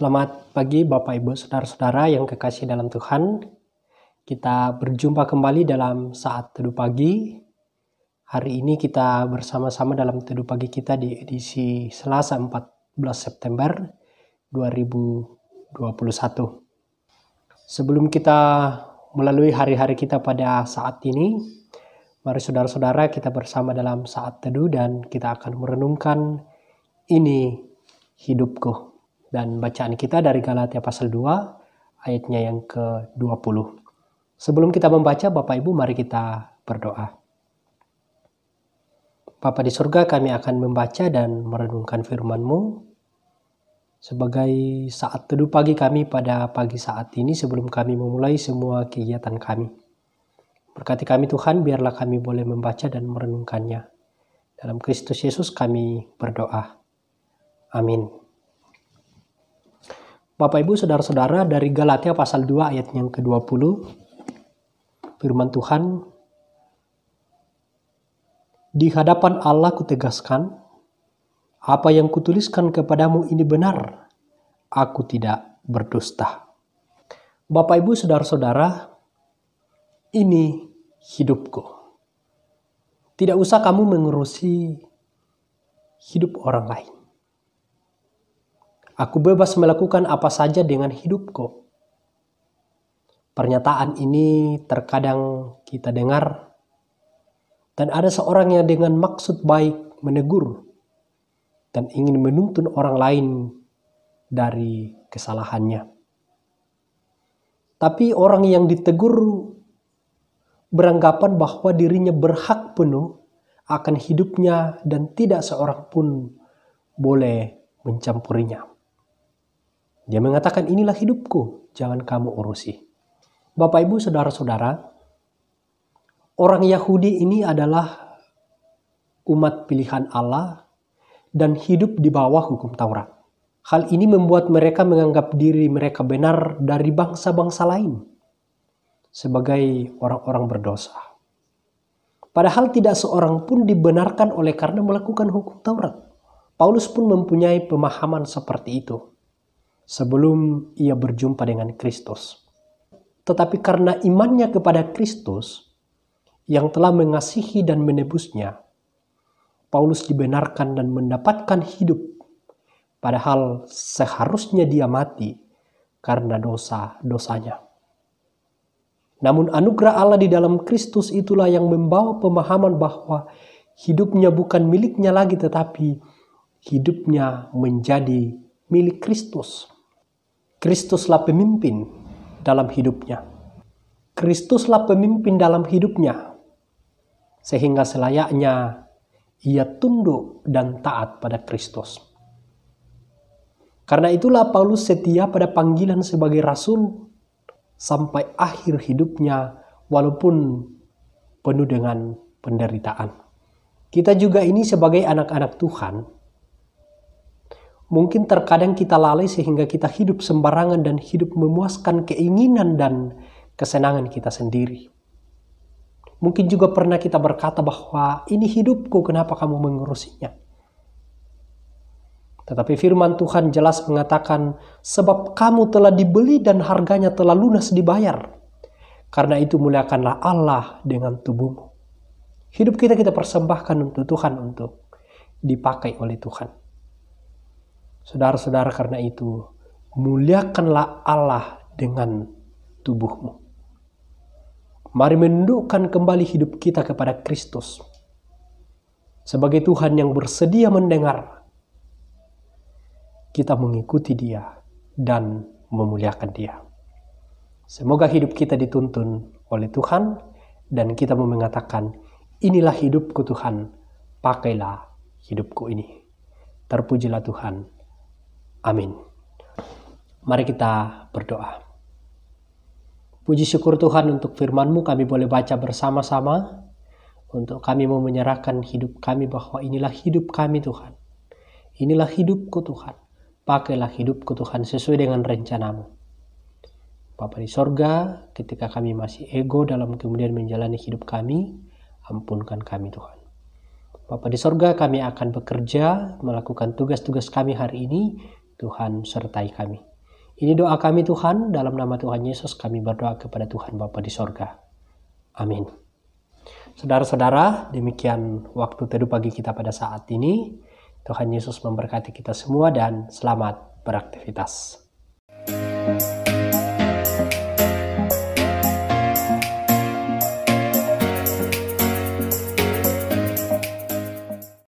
Selamat pagi Bapak Ibu Saudara-saudara yang kekasih dalam Tuhan. Kita berjumpa kembali dalam saat teduh pagi. Hari ini kita bersama-sama dalam teduh pagi kita di edisi Selasa 14 September 2021. Sebelum kita melalui hari-hari kita pada saat ini, mari saudara-saudara kita bersama dalam saat teduh dan kita akan merenungkan ini hidupku. Dan bacaan kita dari Galatia pasal 2 ayatnya yang ke-20. Sebelum kita membaca, Bapak Ibu mari kita berdoa. Bapa di surga, kami akan membaca dan merenungkan firman-Mu sebagai saat teduh pagi kami pada pagi saat ini sebelum kami memulai semua kegiatan kami. Berkati kami Tuhan, biarlah kami boleh membaca dan merenungkannya. Dalam Kristus Yesus kami berdoa. Amin. Bapak Ibu Saudara-saudara, dari Galatia pasal 2 ayat yang ke-20, firman Tuhan, di hadapan Allah kutegaskan, apa yang kutuliskan kepadamu ini benar, aku tidak berdusta. Bapak Ibu Saudara-saudara, ini hidupku. Tidak usah kamu mengurusi hidup orang lain. Aku bebas melakukan apa saja dengan hidupku. Pernyataan ini terkadang kita dengar dan ada seorang yang dengan maksud baik menegur dan ingin menuntun orang lain dari kesalahannya. Tapi orang yang ditegur beranggapan bahwa dirinya berhak penuh akan hidupnya dan tidak seorang pun boleh mencampurinya. Dia mengatakan, inilah hidupku, jangan kamu urusi. Bapak Ibu Saudara-saudara, orang Yahudi ini adalah umat pilihan Allah dan hidup di bawah hukum Taurat. Hal ini membuat mereka menganggap diri mereka benar dari bangsa-bangsa lain sebagai orang-orang berdosa. Padahal tidak seorang pun dibenarkan oleh karena melakukan hukum Taurat. Paulus pun mempunyai pemahaman seperti itu sebelum ia berjumpa dengan Kristus. Tetapi karena imannya kepada Kristus yang telah mengasihi dan menebusnya, Paulus dibenarkan dan mendapatkan hidup, padahal seharusnya dia mati karena dosa-dosanya. Namun anugerah Allah di dalam Kristus itulah yang membawa pemahaman bahwa hidupnya bukan miliknya lagi, tetapi hidupnya menjadi milik Kristus. Kristuslah pemimpin dalam hidupnya. Kristuslah pemimpin dalam hidupnya. Sehingga selayaknya ia tunduk dan taat pada Kristus. Karena itulah Paulus setia pada panggilan sebagai rasul sampai akhir hidupnya walaupun penuh dengan penderitaan. Kita juga ini sebagai anak-anak Tuhan, mungkin terkadang kita lalai sehingga kita hidup sembarangan dan hidup memuaskan keinginan dan kesenangan kita sendiri. Mungkin juga pernah kita berkata bahwa ini hidupku, kenapa kamu mengurusinya? Tetapi firman Tuhan jelas mengatakan, sebab kamu telah dibeli dan harganya telah lunas dibayar. Karena itu muliakanlah Allah dengan tubuhmu. Hidup kita persembahkan untuk Tuhan, untuk dipakai oleh Tuhan. Saudara-saudara, karena itu muliakanlah Allah dengan tubuhmu. Mari menundukkan kembali hidup kita kepada Kristus sebagai Tuhan yang bersedia mendengar. Kita mengikuti Dia dan memuliakan Dia. Semoga hidup kita dituntun oleh Tuhan dan kita mau mengatakan, inilah hidupku Tuhan, pakailah hidupku ini. Terpujilah Tuhan. Amin. Mari kita berdoa. Puji syukur Tuhan untuk firman-Mu, kami boleh baca bersama-sama. Untuk kami mau menyerahkan hidup kami bahwa inilah hidup kami Tuhan. Inilah hidupku Tuhan. Pakailah hidupku Tuhan sesuai dengan rencana-Mu. Bapa di sorga, ketika kami masih ego dalam kemudian menjalani hidup kami, ampunkan kami Tuhan. Bapa di sorga, kami akan bekerja, melakukan tugas-tugas kami hari ini. Tuhan sertai kami. Ini doa kami Tuhan, dalam nama Tuhan Yesus kami berdoa kepada Tuhan Bapa di sorga. Amin. Saudara-saudara, demikian waktu teduh pagi kita pada saat ini. Tuhan Yesus memberkati kita semua dan selamat beraktivitas.